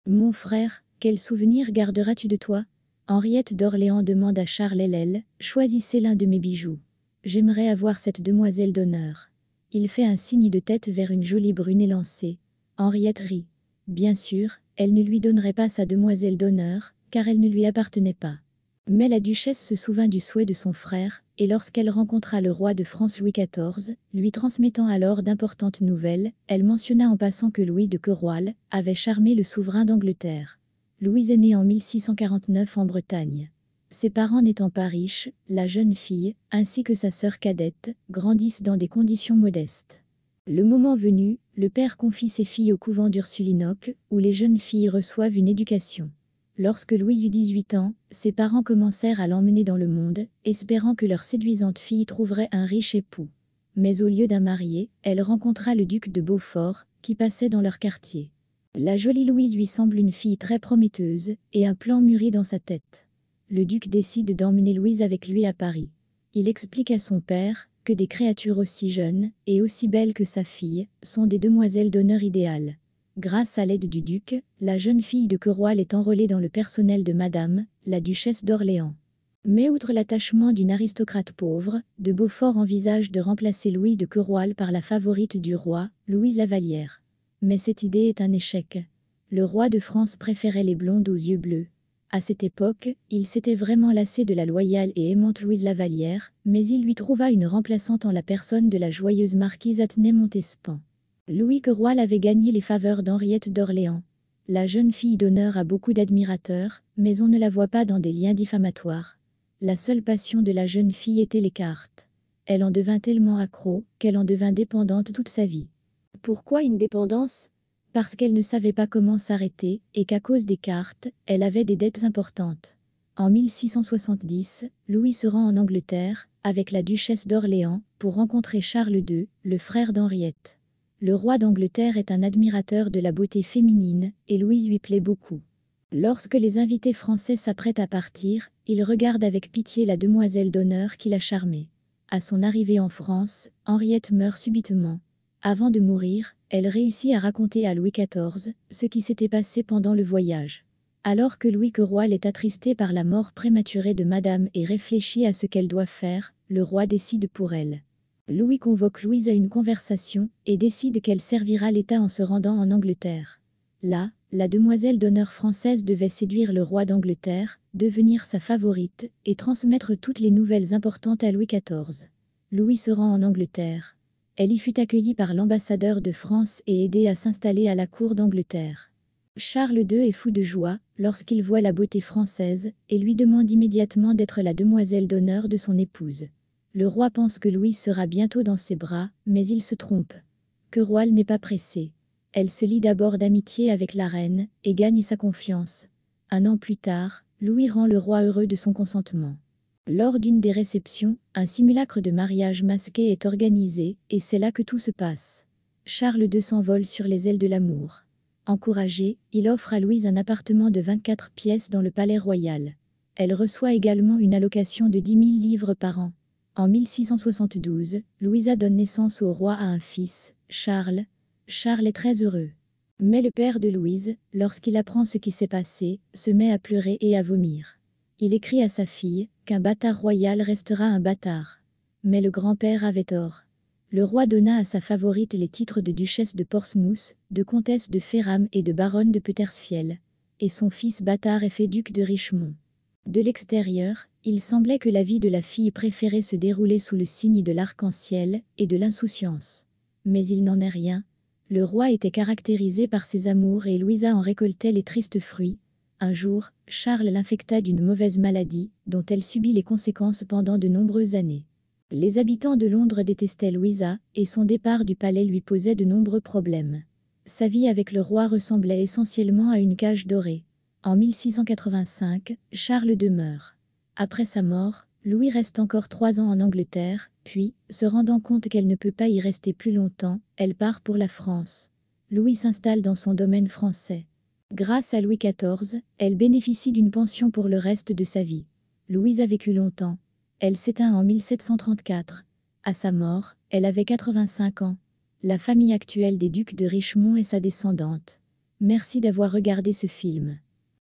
Mon frère, quel souvenir garderas-tu de toi? Henriette d'Orléans demande à Charles Ellel, choisissez l'un de mes bijoux. J'aimerais avoir cette demoiselle d'honneur. Il fait un signe de tête vers une jolie brune élancée. Henriette rit. Bien sûr, elle ne lui donnerait pas sa demoiselle d'honneur, car elle ne lui appartenait pas. Mais la duchesse se souvint du souhait de son frère, et lorsqu'elle rencontra le roi de France Louis XIV, lui transmettant alors d'importantes nouvelles, elle mentionna en passant que Louis de Querouaille avait charmé le souverain d'Angleterre. Louise est née en 1649 en Bretagne. Ses parents n'étant pas riches, la jeune fille, ainsi que sa sœur cadette, grandissent dans des conditions modestes. Le moment venu, le père confie ses filles au couvent d'Ursulinoque, où les jeunes filles reçoivent une éducation. Lorsque Louise eut 18 ans, ses parents commencèrent à l'emmener dans le monde, espérant que leur séduisante fille trouverait un riche époux. Mais au lieu d'un marié, elle rencontra le duc de Beaufort, qui passait dans leur quartier. La jolie Louise lui semble une fille très prometteuse, et un plan mûrit dans sa tête. Le duc décide d'emmener Louise avec lui à Paris. Il explique à son père que des créatures aussi jeunes, et aussi belles que sa fille, sont des demoiselles d'honneur idéales. Grâce à l'aide du duc, la jeune fille de Querouaille est enrôlée dans le personnel de Madame, la duchesse d'Orléans. Mais outre l'attachement d'une aristocrate pauvre, de Beaufort envisage de remplacer Louis de Querouaille par la favorite du roi, Louise la Vallière. Mais cette idée est un échec. Le roi de France préférait les blondes aux yeux bleus. À cette époque, il s'était vraiment lassé de la loyale et aimante Louise la Vallière, mais il lui trouva une remplaçante en la personne de la joyeuse marquise Athenais Montespan. Louis Querouaille avait gagné les faveurs d'Henriette d'Orléans. La jeune fille d'honneur a beaucoup d'admirateurs, mais on ne la voit pas dans des liens diffamatoires. La seule passion de la jeune fille était les cartes. Elle en devint tellement accro qu'elle en devint dépendante toute sa vie. Pourquoi une dépendance? Parce qu'elle ne savait pas comment s'arrêter et qu'à cause des cartes, elle avait des dettes importantes. En 1670, Louis se rend en Angleterre, avec la duchesse d'Orléans, pour rencontrer Charles II, le frère d'Henriette. Le roi d'Angleterre est un admirateur de la beauté féminine, et Louise lui plaît beaucoup. Lorsque les invités français s'apprêtent à partir, il regarde avec pitié la demoiselle d'honneur qui l'a charmé. À son arrivée en France, Henriette meurt subitement. Avant de mourir, elle réussit à raconter à Louis XIV ce qui s'était passé pendant le voyage. Alors que Louis Querouaille est attristé par la mort prématurée de Madame et réfléchit à ce qu'elle doit faire, le roi décide pour elle. Louis convoque Louise à une conversation et décide qu'elle servira l'État en se rendant en Angleterre. Là, la demoiselle d'honneur française devait séduire le roi d'Angleterre, devenir sa favorite et transmettre toutes les nouvelles importantes à Louis XIV. Louis se rend en Angleterre. Elle y fut accueillie par l'ambassadeur de France et aidée à s'installer à la cour d'Angleterre. Charles II est fou de joie lorsqu'il voit la beauté française et lui demande immédiatement d'être la demoiselle d'honneur de son épouse. Le roi pense que Louise sera bientôt dans ses bras, mais il se trompe. Querouaille n'est pas pressée. Elle se lie d'abord d'amitié avec la reine et gagne sa confiance. Un an plus tard, Louis rend le roi heureux de son consentement. Lors d'une des réceptions, un simulacre de mariage masqué est organisé, et c'est là que tout se passe. Charles II s'envole sur les ailes de l'amour. Encouragé, il offre à Louise un appartement de 24 pièces dans le palais royal. Elle reçoit également une allocation de 10 000 livres par an. En 1672, Louisa donne naissance au roi à un fils, Charles. Charles est très heureux. Mais le père de Louise, lorsqu'il apprend ce qui s'est passé, se met à pleurer et à vomir. Il écrit à sa fille qu'un bâtard royal restera un bâtard. Mais le grand-père avait tort. Le roi donna à sa favorite les titres de duchesse de Portsmouth, de comtesse de Ferrame et de baronne de Petersfield. Et son fils bâtard est fait duc de Richmond. De l'extérieur, il semblait que la vie de la fille préférée se déroulait sous le signe de l'arc-en-ciel et de l'insouciance. Mais il n'en est rien. Le roi était caractérisé par ses amours et Louisa en récoltait les tristes fruits. Un jour, Charles l'infecta d'une mauvaise maladie, dont elle subit les conséquences pendant de nombreuses années. Les habitants de Londres détestaient Louisa, et son départ du palais lui posait de nombreux problèmes. Sa vie avec le roi ressemblait essentiellement à une cage dorée. En 1685, Charles II meurt. Après sa mort, Louis reste encore 3 ans en Angleterre, puis, se rendant compte qu'elle ne peut pas y rester plus longtemps, elle part pour la France. Louis s'installe dans son domaine français. Grâce à Louis XIV, elle bénéficie d'une pension pour le reste de sa vie. Louise a vécu longtemps. Elle s'éteint en 1734. À sa mort, elle avait 85 ans. La famille actuelle des ducs de Richmond est sa descendante. Merci d'avoir regardé ce film.